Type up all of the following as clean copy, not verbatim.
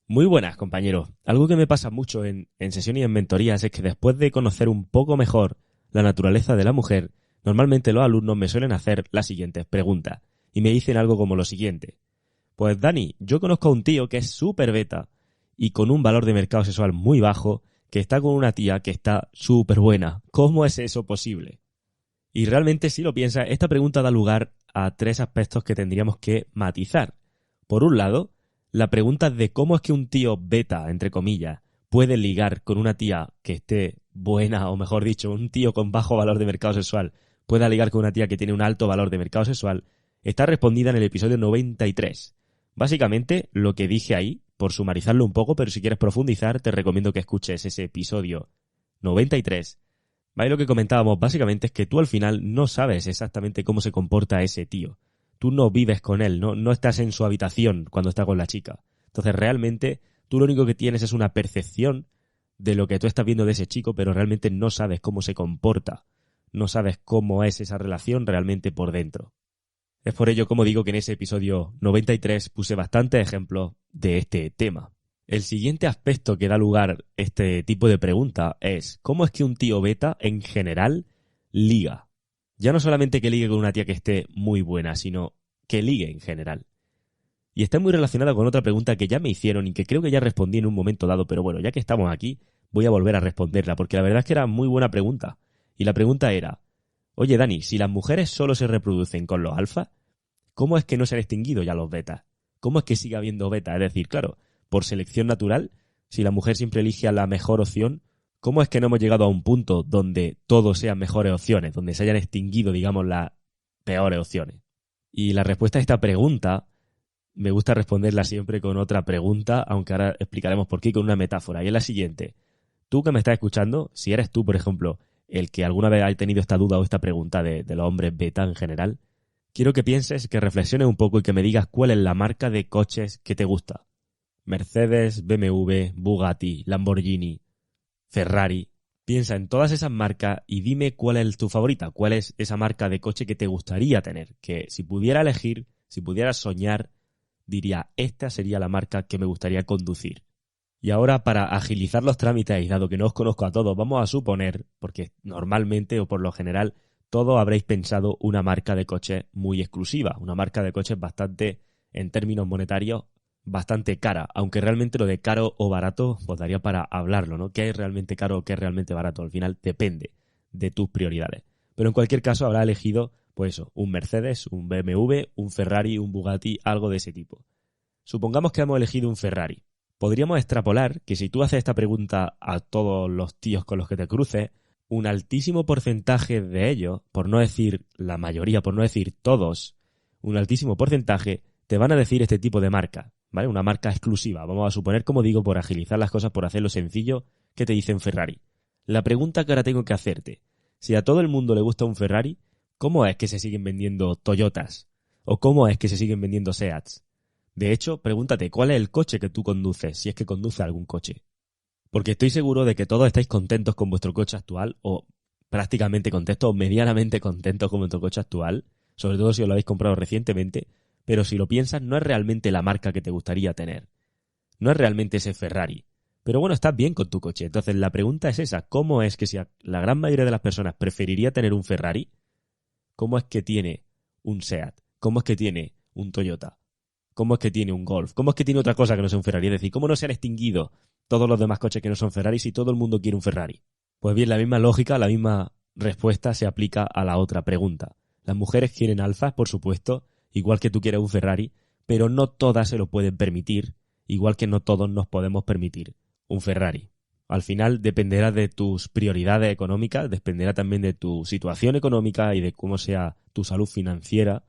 Muy buenas, compañeros. Algo que me pasa mucho en sesiones y en mentorías es que después de conocer un poco mejor la naturaleza de la mujer, normalmente los alumnos me suelen hacer las siguientes preguntas y me dicen algo como lo siguiente. Pues Dani, yo conozco a un tío que es súper beta y con un valor de mercado sexual muy bajo, que está con una tía que está súper buena. ¿Cómo es eso posible? Y realmente, si lo piensas, esta pregunta da lugar a tres aspectos que tendríamos que matizar. Por un lado, la pregunta de cómo es que un tío beta, entre comillas, puede ligar con una tía que esté buena, o mejor dicho, un tío con bajo valor de mercado sexual pueda ligar con una tía que tiene un alto valor de mercado sexual, está respondida en el episodio 93. Básicamente, lo que dije ahí, por sumarizarlo un poco, pero si quieres profundizar, te recomiendo que escuches ese episodio 93. Vale, lo que comentábamos básicamente es que tú al final no sabes exactamente cómo se comporta ese tío. Tú no vives con él, no estás en su habitación cuando está con la chica. Entonces realmente tú lo único que tienes es una percepción de lo que tú estás viendo de ese chico, pero realmente no sabes cómo se comporta. No sabes cómo es esa relación realmente por dentro. Es por ello, como digo, que en ese episodio 93 puse bastantes ejemplos de este tema. El siguiente aspecto que da lugar este tipo de pregunta es ¿cómo es que un tío beta en general liga? Ya no solamente que ligue con una tía que esté muy buena, sino que ligue en general. Y está muy relacionada con otra pregunta que ya me hicieron y que creo que ya respondí en un momento dado, pero bueno, ya que estamos aquí, voy a volver a responderla, porque la verdad es que era muy buena pregunta. Y la pregunta era, oye Dani, si las mujeres solo se reproducen con los alfas, ¿cómo es que no se han extinguido ya los betas? ¿Cómo es que sigue habiendo betas? Es decir, claro, por selección natural, si la mujer siempre elige a la mejor opción, ¿cómo es que no hemos llegado a un punto donde todos sean mejores opciones, donde se hayan extinguido, digamos, las peores opciones? Y la respuesta a esta pregunta, me gusta responderla siempre con otra pregunta, aunque ahora explicaremos por qué, con una metáfora. Y es la siguiente. Tú que me estás escuchando, si eres tú, por ejemplo, el que alguna vez ha tenido esta duda o esta pregunta de los hombres beta en general, quiero que pienses, que reflexiones un poco y que me digas cuál es la marca de coches que te gusta. Mercedes, BMW, Bugatti, Lamborghini, Ferrari. Piensa en todas esas marcas y dime cuál es tu favorita, cuál es esa marca de coche que te gustaría tener. Que si pudiera elegir, si pudiera soñar, diría, esta sería la marca que me gustaría conducir. Y ahora, para agilizar los trámites, y dado que no os conozco a todos, vamos a suponer, porque normalmente o por lo general todos habréis pensado una marca de coches muy exclusiva, una marca de coches bastante, en términos monetarios, bastante cara, aunque realmente lo de caro o barato pues daría para hablarlo, ¿no? ¿Qué es realmente caro o qué es realmente barato? Al final depende de tus prioridades. Pero en cualquier caso habrá elegido, pues eso, un Mercedes, un BMW, un Ferrari, un Bugatti, algo de ese tipo. Supongamos que hemos elegido un Ferrari. Podríamos extrapolar que si tú haces esta pregunta a todos los tíos con los que te cruces, un altísimo porcentaje de ellos, por no decir la mayoría, por no decir todos, un altísimo porcentaje te van a decir este tipo de marca, ¿vale? Una marca exclusiva. Vamos a suponer, como digo, por agilizar las cosas, por hacerlo sencillo, que te dicen Ferrari. La pregunta que ahora tengo que hacerte, si a todo el mundo le gusta un Ferrari, ¿cómo es que se siguen vendiendo Toyotas? ¿O cómo es que se siguen vendiendo Seats? De hecho, pregúntate, ¿cuál es el coche que tú conduces, si es que conduces algún coche? Porque estoy seguro de que todos estáis contentos con vuestro coche actual, o prácticamente contentos, o medianamente contentos con vuestro coche actual, sobre todo si os lo habéis comprado recientemente, pero si lo piensas, no es realmente la marca que te gustaría tener. No es realmente ese Ferrari. Pero bueno, estás bien con tu coche. Entonces la pregunta es esa, ¿cómo es que si la gran mayoría de las personas preferiría tener un Ferrari, cómo es que tiene un Seat? ¿Cómo es que tiene un Toyota? ¿Cómo es que tiene un Golf? ¿Cómo es que tiene otra cosa que no sea un Ferrari? Es decir, ¿cómo no se han extinguido todos los demás coches que no son Ferrari si todo el mundo quiere un Ferrari? Pues bien, la misma lógica, la misma respuesta se aplica a la otra pregunta. Las mujeres quieren alfas, por supuesto, igual que tú quieres un Ferrari, pero no todas se lo pueden permitir, igual que no todos nos podemos permitir un Ferrari. Al final dependerá de tus prioridades económicas, dependerá también de tu situación económica y de cómo sea tu salud financiera,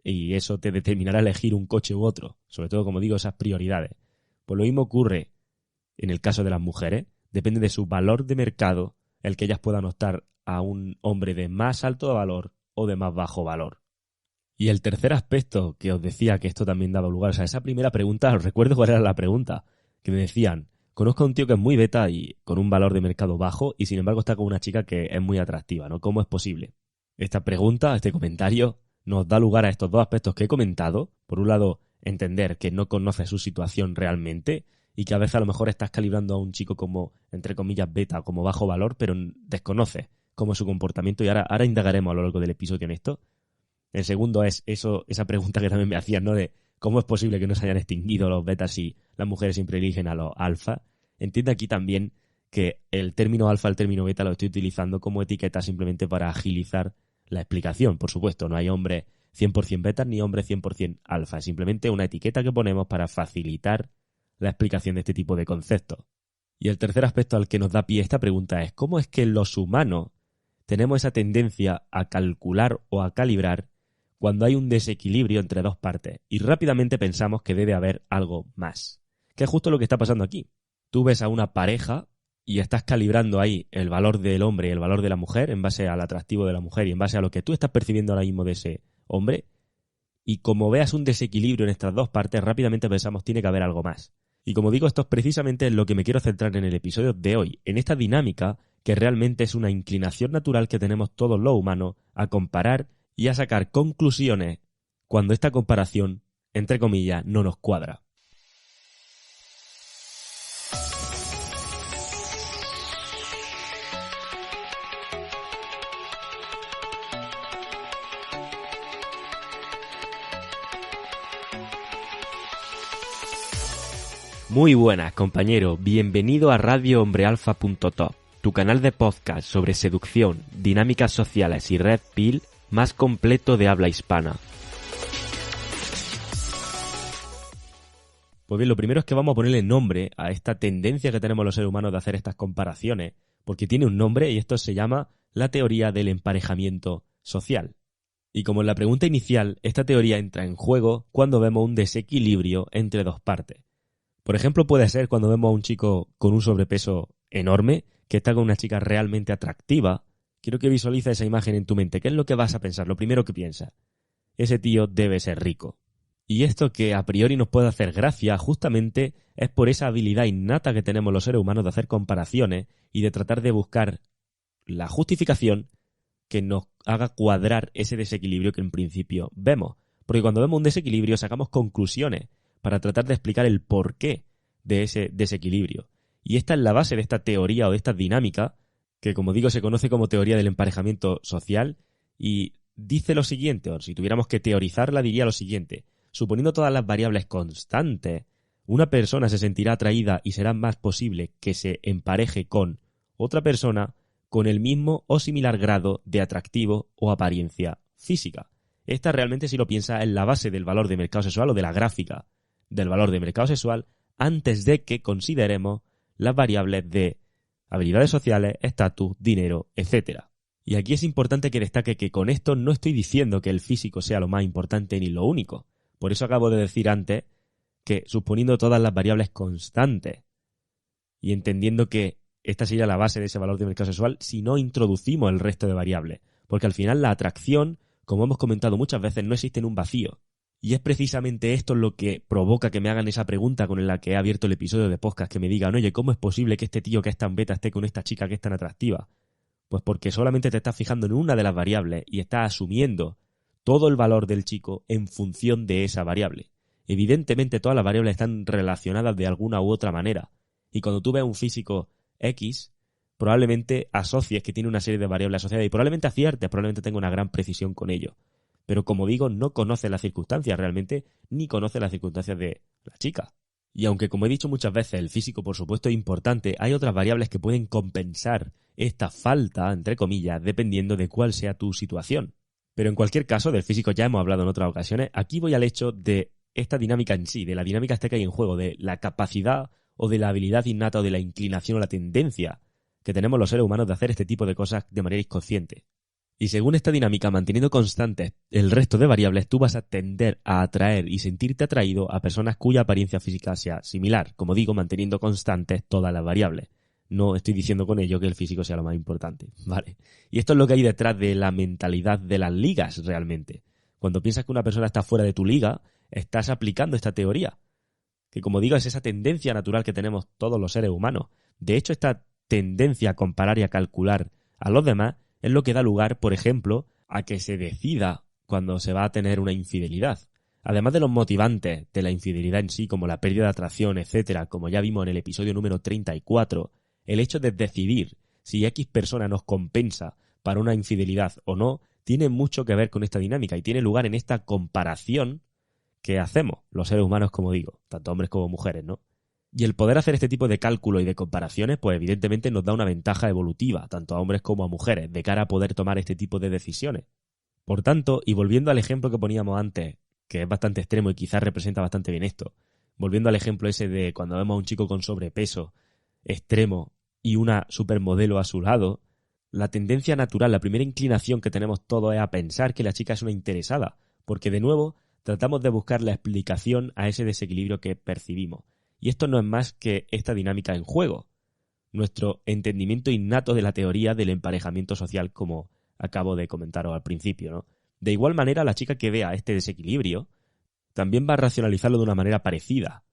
y eso te determinará elegir un coche u otro, sobre todo, como digo, esas prioridades. Pues lo mismo ocurre en el caso de las mujeres, depende de su valor de mercado el que ellas puedan optar a un hombre de más alto valor o de más bajo valor. Y el tercer aspecto que os decía que esto también daba lugar, o sea, esa primera pregunta, os recuerdo cuál era la pregunta, que me decían, conozco a un tío que es muy beta y con un valor de mercado bajo y sin embargo está con una chica que es muy atractiva, ¿no? ¿Cómo es posible? Esta pregunta, este comentario, nos da lugar a estos dos aspectos que he comentado. Por un lado, entender que no conoces su situación realmente y que a veces a lo mejor estás calibrando a un chico como, entre comillas, beta, como bajo valor, pero desconoces cómo es su comportamiento y ahora indagaremos a lo largo del episodio en esto. El segundo es esa pregunta que también me hacían, ¿no? De cómo es posible que no se hayan extinguido los betas si las mujeres siempre eligen a los alfa. Entiende aquí también que el término alfa, el término beta lo estoy utilizando como etiqueta simplemente para agilizar la explicación. Por supuesto, no hay hombres 100% betas ni hombres 100% alfa. Es simplemente una etiqueta que ponemos para facilitar la explicación de este tipo de conceptos. Y el tercer aspecto al que nos da pie esta pregunta es ¿cómo es que los humanos tenemos esa tendencia a calcular o a calibrar cuando hay un desequilibrio entre dos partes y rápidamente pensamos que debe haber algo más? Que es justo lo que está pasando aquí. Tú ves a una pareja y estás calibrando ahí el valor del hombre y el valor de la mujer en base al atractivo de la mujer y en base a lo que tú estás percibiendo ahora mismo de ese hombre, y como veas un desequilibrio en estas dos partes, rápidamente pensamos tiene que haber algo más. Y como digo, esto es precisamente en lo que me quiero centrar en el episodio de hoy, en esta dinámica que realmente es una inclinación natural que tenemos todos los humanos a comparar y a sacar conclusiones cuando esta comparación, entre comillas, no nos cuadra. Muy buenas, compañero. Bienvenido a radiohombrealfa.top, tu canal de podcast sobre seducción, dinámicas sociales y red pill más completo de habla hispana. Pues bien, lo primero es que vamos a ponerle nombre a esta tendencia que tenemos los seres humanos de hacer estas comparaciones, porque tiene un nombre y esto se llama la teoría del emparejamiento social. Y como en la pregunta inicial, esta teoría entra en juego cuando vemos un desequilibrio entre dos partes. Por ejemplo, puede ser cuando vemos a un chico con un sobrepeso enorme que está con una chica realmente atractiva. Quiero que visualices esa imagen en tu mente. ¿Qué es lo que vas a pensar? Lo primero que piensas. Ese tío debe ser rico. Y esto que a priori nos puede hacer gracia justamente es por esa habilidad innata que tenemos los seres humanos de hacer comparaciones y de tratar de buscar la justificación que nos haga cuadrar ese desequilibrio que en principio vemos. Porque cuando vemos un desequilibrio sacamos conclusiones para tratar de explicar el porqué de ese desequilibrio. Y esta es la base de esta teoría o de esta dinámica, que como digo se conoce como teoría del emparejamiento social, y dice lo siguiente, o si tuviéramos que teorizarla diría lo siguiente: suponiendo todas las variables constantes, una persona se sentirá atraída y será más posible que se empareje con otra persona con el mismo o similar grado de atractivo o apariencia física. Esta realmente, si lo piensas, es la base del valor de mercado sexual o de la gráfica del valor de mercado sexual antes de que consideremos las variables de habilidades sociales, estatus, dinero, etc. Y aquí es importante que destaque que con esto no estoy diciendo que el físico sea lo más importante ni lo único. Por eso acabo de decir antes que suponiendo todas las variables constantes y entendiendo que esta sería la base de ese valor de mercado sexual si no introducimos el resto de variables. Porque al final la atracción, como hemos comentado muchas veces, no existe en un vacío. Y es precisamente esto lo que provoca que me hagan esa pregunta con la que he abierto el episodio de podcast, que me digan, oye, ¿cómo es posible que este tío que es tan beta esté con esta chica que es tan atractiva? Pues porque solamente te estás fijando en una de las variables y estás asumiendo todo el valor del chico en función de esa variable. Evidentemente todas las variables están relacionadas de alguna u otra manera. Y cuando tú ves un físico X, probablemente asocies que tiene una serie de variables asociadas y probablemente aciertes, probablemente tenga una gran precisión con ello. Pero como digo, no conoce las circunstancias realmente, ni conoce las circunstancias de la chica. Y aunque, como he dicho muchas veces, el físico por supuesto es importante, hay otras variables que pueden compensar esta falta, entre comillas, dependiendo de cuál sea tu situación. Pero en cualquier caso, del físico ya hemos hablado en otras ocasiones. Aquí voy al hecho de esta dinámica en sí, de la dinámica esta que hay en juego, de la capacidad o de la habilidad innata o de la inclinación o la tendencia que tenemos los seres humanos de hacer este tipo de cosas de manera inconsciente. Y según esta dinámica, manteniendo constantes el resto de variables, tú vas a tender a atraer y sentirte atraído a personas cuya apariencia física sea similar. Como digo, manteniendo constantes todas las variables. No estoy diciendo con ello que el físico sea lo más importante, ¿vale? Y esto es lo que hay detrás de la mentalidad de las ligas realmente. Cuando piensas que una persona está fuera de tu liga, estás aplicando esta teoría. Que como digo, es esa tendencia natural que tenemos todos los seres humanos. De hecho, esta tendencia a comparar y a calcular a los demás es lo que da lugar, por ejemplo, a que se decida cuando se va a tener una infidelidad. Además de los motivantes de la infidelidad en sí, como la pérdida de atracción, etcétera, como ya vimos en el episodio número 34, el hecho de decidir si X persona nos compensa para una infidelidad o no, tiene mucho que ver con esta dinámica y tiene lugar en esta comparación que hacemos los seres humanos, como digo, tanto hombres como mujeres, ¿no? Y el poder hacer este tipo de cálculo y de comparaciones, pues evidentemente nos da una ventaja evolutiva, tanto a hombres como a mujeres, de cara a poder tomar este tipo de decisiones. Por tanto, y volviendo al ejemplo que poníamos antes, que es bastante extremo y quizás representa bastante bien esto, volviendo al ejemplo ese de cuando vemos a un chico con sobrepeso extremo y una supermodelo a su lado, la tendencia natural, la primera inclinación que tenemos todos es a pensar que la chica es una interesada, porque de nuevo tratamos de buscar la explicación a ese desequilibrio que percibimos. Y esto no es más que esta dinámica en juego, nuestro entendimiento innato de la teoría del emparejamiento social, como acabo de comentaros al principio, ¿no? De igual manera, la chica que vea este desequilibrio también va a racionalizarlo de una manera parecida.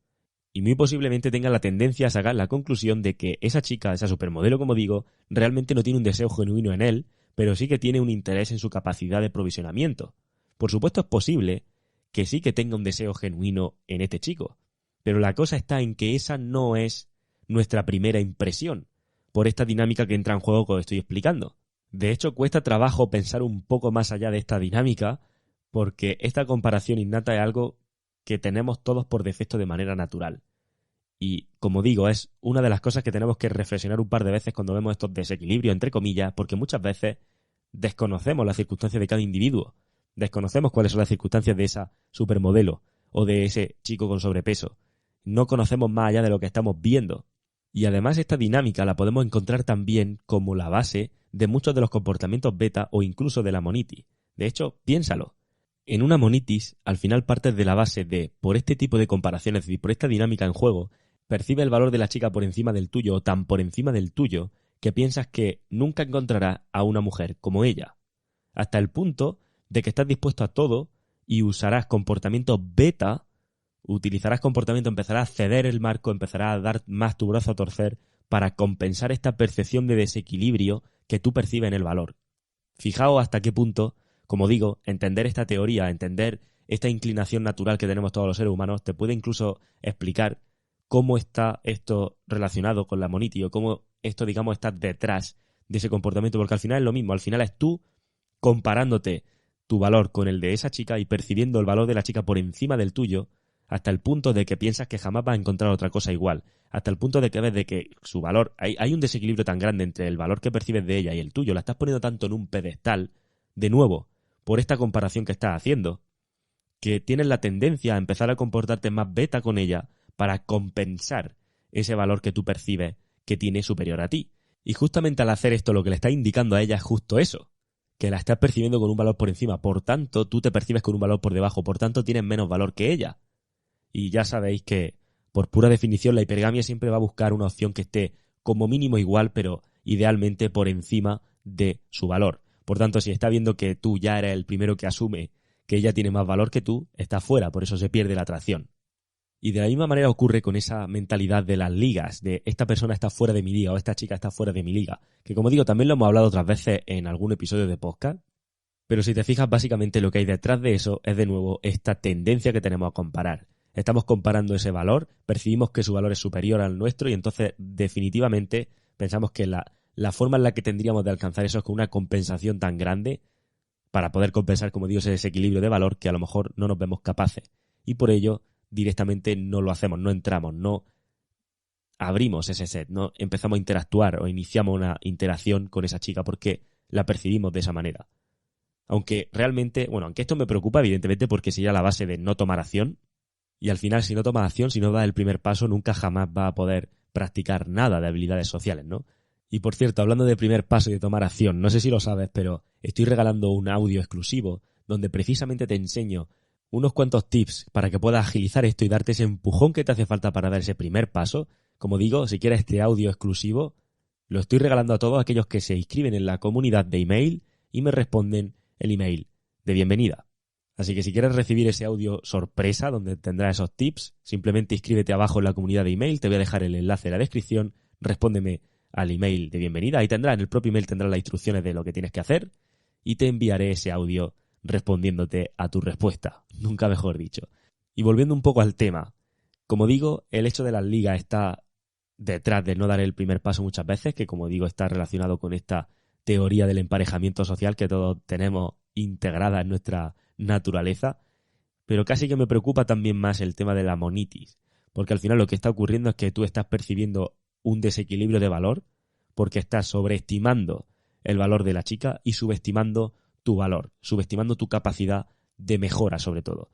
Y muy posiblemente tenga la tendencia a sacar la conclusión de que esa chica, esa supermodelo, como digo, realmente no tiene un deseo genuino en él, pero sí que tiene un interés en su capacidad de provisionamiento. Por supuesto es posible que sí que tenga un deseo genuino en este chico, pero la cosa está en que esa no es nuestra primera impresión, por esta dinámica que entra en juego que os estoy explicando. De hecho, cuesta trabajo pensar un poco más allá de esta dinámica, porque esta comparación innata es algo que tenemos todos por defecto de manera natural. Y, como digo, es una de las cosas que tenemos que reflexionar un par de veces cuando vemos estos desequilibrios, entre comillas, porque muchas veces desconocemos las circunstancias de cada individuo, desconocemos cuáles son las circunstancias de esa supermodelo o de ese chico con sobrepeso. No conocemos más allá de lo que estamos viendo. Y además esta dinámica la podemos encontrar también como la base de muchos de los comportamientos beta o incluso de la monitis. De hecho, piénsalo. En una monitis, al final partes de la base de, por este tipo de comparaciones y por esta dinámica en juego, percibe el valor de la chica por encima del tuyo o tan por encima del tuyo que piensas que nunca encontrarás a una mujer como ella. Hasta el punto de que estás dispuesto a todo y usarás comportamientos beta, utilizarás comportamiento, empezarás a ceder el marco, empezarás a dar más tu brazo a torcer para compensar esta percepción de desequilibrio que tú percibes en el valor. Fijaos hasta qué punto, como digo, entender esta teoría, entender esta inclinación natural que tenemos todos los seres humanos, te puede incluso explicar cómo está esto relacionado con la monitis o cómo esto, digamos, está detrás de ese comportamiento, porque al final es lo mismo, al final es tú comparándote tu valor con el de esa chica y percibiendo el valor de la chica por encima del tuyo, hasta el punto de que piensas que jamás vas a encontrar otra cosa igual, hasta el punto de que ves de que su valor, hay un desequilibrio tan grande entre el valor que percibes de ella y el tuyo, la estás poniendo tanto en un pedestal, de nuevo, por esta comparación que estás haciendo, que tienes la tendencia a empezar a comportarte más beta con ella para compensar ese valor que tú percibes que tiene superior a ti. Y justamente al hacer esto lo que le estás indicando a ella es justo eso, que la estás percibiendo con un valor por encima, por tanto tú te percibes con un valor por debajo, por tanto tienes menos valor que ella. Y ya sabéis que, por pura definición, la hipergamia siempre va a buscar una opción que esté como mínimo igual, pero idealmente por encima de su valor. Por tanto, si está viendo que tú ya eres el primero que asume que ella tiene más valor que tú, está fuera, por eso se pierde la atracción. Y de la misma manera ocurre con esa mentalidad de las ligas, de esta persona está fuera de mi liga o esta chica está fuera de mi liga, que como digo, también lo hemos hablado otras veces en algún episodio de podcast, pero si te fijas, básicamente lo que hay detrás de eso es de nuevo esta tendencia que tenemos a comparar. Estamos comparando ese valor, percibimos que su valor es superior al nuestro y entonces definitivamente pensamos que la forma en la que tendríamos de alcanzar eso es con una compensación tan grande para poder compensar, como digo, ese desequilibrio de valor que a lo mejor no nos vemos capaces. Y por ello directamente no lo hacemos, no entramos, no abrimos ese set, no empezamos a interactuar o iniciamos una interacción con esa chica porque la percibimos de esa manera. Aunque realmente, aunque esto me preocupa evidentemente porque sería la base de no tomar acción. Y al final, si no tomas acción, si no das el primer paso, nunca jamás vas a poder practicar nada de habilidades sociales, ¿no? Y por cierto, hablando de primer paso y de tomar acción, no sé si lo sabes, pero estoy regalando un audio exclusivo donde precisamente te enseño unos cuantos tips para que puedas agilizar esto y darte ese empujón que te hace falta para dar ese primer paso. Como digo, si quieres este audio exclusivo, lo estoy regalando a todos aquellos que se inscriben en la comunidad de email y me responden el email de bienvenida. Así que si quieres recibir ese audio sorpresa donde tendrás esos tips, simplemente inscríbete abajo en la comunidad de email, te voy a dejar el enlace en la descripción, respóndeme al email de bienvenida, ahí tendrás, en el propio email tendrás las instrucciones de lo que tienes que hacer y te enviaré ese audio respondiéndote a tu respuesta, nunca mejor dicho. Y volviendo un poco al tema, como digo, el hecho de las ligas está detrás de no dar el primer paso muchas veces, que como digo está relacionado con esta teoría del emparejamiento social que todos tenemos integrada en nuestra naturaleza, pero casi que me preocupa también más el tema de la monitis, porque al final lo que está ocurriendo es que tú estás percibiendo un desequilibrio de valor porque estás sobreestimando el valor de la chica y subestimando tu valor, subestimando tu capacidad de mejora sobre todo.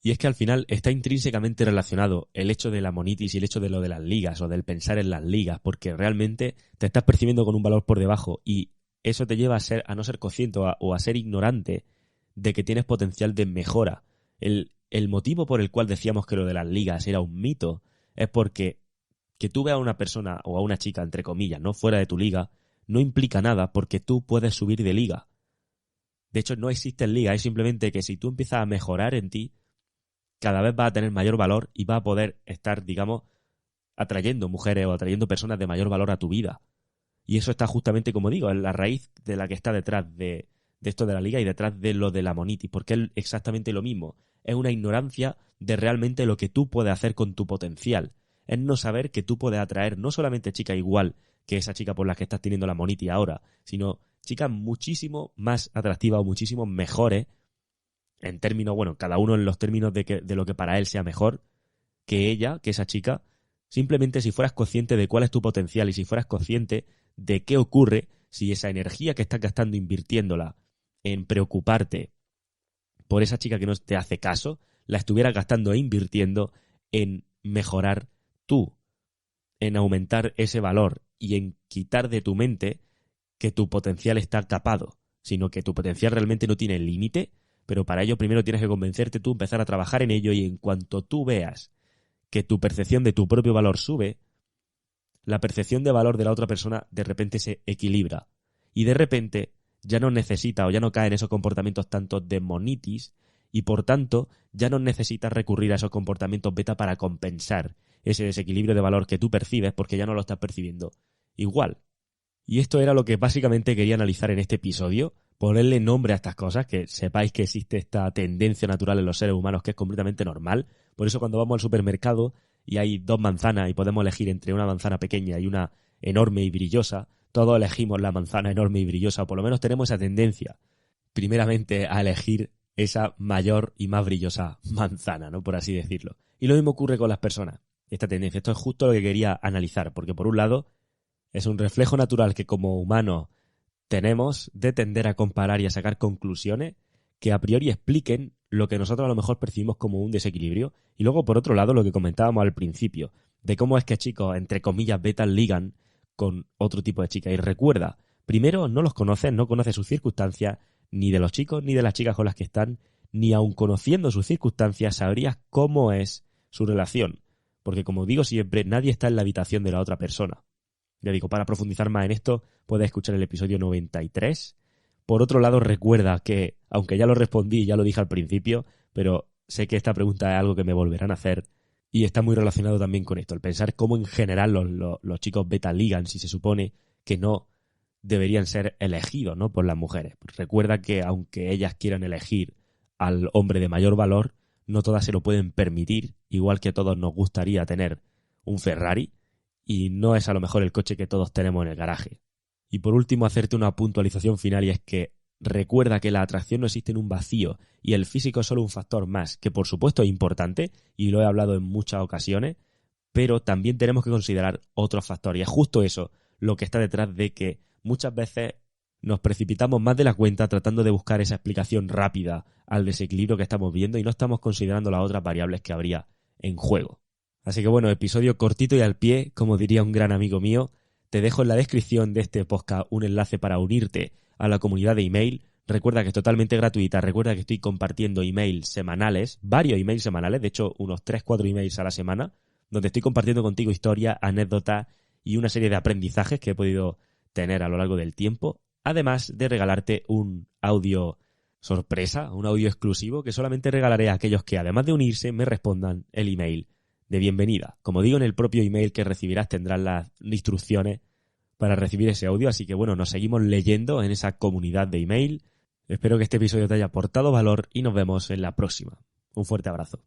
Y es que al final está intrínsecamente relacionado el hecho de la monitis y el hecho de lo de las ligas o del pensar en las ligas, porque realmente te estás percibiendo con un valor por debajo y eso te lleva a no ser consciente o a ser ignorante de que tienes potencial de mejora. El motivo por el cual decíamos que lo de las ligas era un mito es porque que tú veas a una persona o a una chica, entre comillas, no fuera de tu liga, no implica nada porque tú puedes subir de liga. De hecho, no existe liga, es simplemente que si tú empiezas a mejorar en ti, cada vez vas a tener mayor valor y vas a poder estar, digamos, atrayendo mujeres o atrayendo personas de mayor valor a tu vida. Y eso está justamente, como digo, en la raíz de la que está detrás de esto de la liga y detrás de lo de la monitis, porque es exactamente lo mismo. Es una ignorancia de realmente lo que tú puedes hacer con tu potencial. Es no saber que tú puedes atraer no solamente chicas igual que esa chica por la que estás teniendo la monitis ahora, sino chicas muchísimo más atractivas o muchísimo mejores en términos, bueno, cada uno en los términos de lo que para él sea mejor que ella, que esa chica, simplemente si fueras consciente de cuál es tu potencial y si fueras consciente de qué ocurre si esa energía que estás gastando invirtiéndola en preocuparte por esa chica que no te hace caso, la estuvieras gastando e invirtiendo en mejorar tú, en aumentar ese valor y en quitar de tu mente que tu potencial está capado, sino que tu potencial realmente no tiene límite, pero para ello primero tienes que convencerte tú, empezar a trabajar en ello y en cuanto tú veas que tu percepción de tu propio valor sube, la percepción de valor de la otra persona de repente se equilibra y de repente ya no necesita o ya no cae en esos comportamientos tanto de monitis y por tanto ya no necesitas recurrir a esos comportamientos beta para compensar ese desequilibrio de valor que tú percibes porque ya no lo estás percibiendo igual. Y esto era lo que básicamente quería analizar en este episodio, ponerle nombre a estas cosas, que sepáis que existe esta tendencia natural en los seres humanos que es completamente normal. Por eso cuando vamos al supermercado y hay dos manzanas y podemos elegir entre una manzana pequeña y una enorme y brillosa, todos elegimos la manzana enorme y brillosa, o por lo menos tenemos esa tendencia, primeramente a elegir esa mayor y más brillosa manzana, ¿no? Por así decirlo. Y lo mismo ocurre con las personas, esta tendencia. Esto es justo lo que quería analizar, porque por un lado es un reflejo natural que como humanos tenemos de tender a comparar y a sacar conclusiones que a priori expliquen lo que nosotros a lo mejor percibimos como un desequilibrio. Y luego, por otro lado, lo que comentábamos al principio, de cómo es que chicos, entre comillas, betas ligan con otro tipo de chicas. Y recuerda, primero no los conoces, no conoces sus circunstancias, ni de los chicos ni de las chicas con las que están, ni aun conociendo sus circunstancias sabrías cómo es su relación. Porque como digo siempre, nadie está en la habitación de la otra persona. Ya digo, para profundizar más en esto, puedes escuchar el episodio 93. Por otro lado, recuerda que, aunque ya lo respondí y ya lo dije al principio, pero sé que esta pregunta es algo que me volverán a hacer y está muy relacionado también con esto, el pensar cómo en general los chicos beta ligan si se supone que no deberían ser elegidos, ¿no?, por las mujeres. Recuerda que aunque ellas quieran elegir al hombre de mayor valor, no todas se lo pueden permitir, igual que a todos nos gustaría tener un Ferrari, y no es a lo mejor el coche que todos tenemos en el garaje. Y por último, hacerte una puntualización final, y es que recuerda que la atracción no existe en un vacío y el físico es solo un factor más, que por supuesto es importante y lo he hablado en muchas ocasiones, pero también tenemos que considerar otros factores y es justo eso lo que está detrás de que muchas veces nos precipitamos más de la cuenta tratando de buscar esa explicación rápida al desequilibrio que estamos viendo y no estamos considerando las otras variables que habría en juego. Así que bueno, episodio cortito y al pie, como diría un gran amigo mío. Te dejo en la descripción de este podcast un enlace para unirte a la comunidad de email. Recuerda que es totalmente gratuita. Recuerda que estoy compartiendo emails semanales, varios emails semanales, de hecho unos 3-4 emails a la semana, donde estoy compartiendo contigo historias, anécdotas y una serie de aprendizajes que he podido tener a lo largo del tiempo. Además de regalarte un audio sorpresa, un audio exclusivo que solamente regalaré a aquellos que, además de unirse, me respondan el email de bienvenida. Como digo, en el propio email que recibirás tendrás las instrucciones para recibir ese audio, así que bueno, nos seguimos leyendo en esa comunidad de email. Espero que este episodio te haya aportado valor y nos vemos en la próxima. Un fuerte abrazo.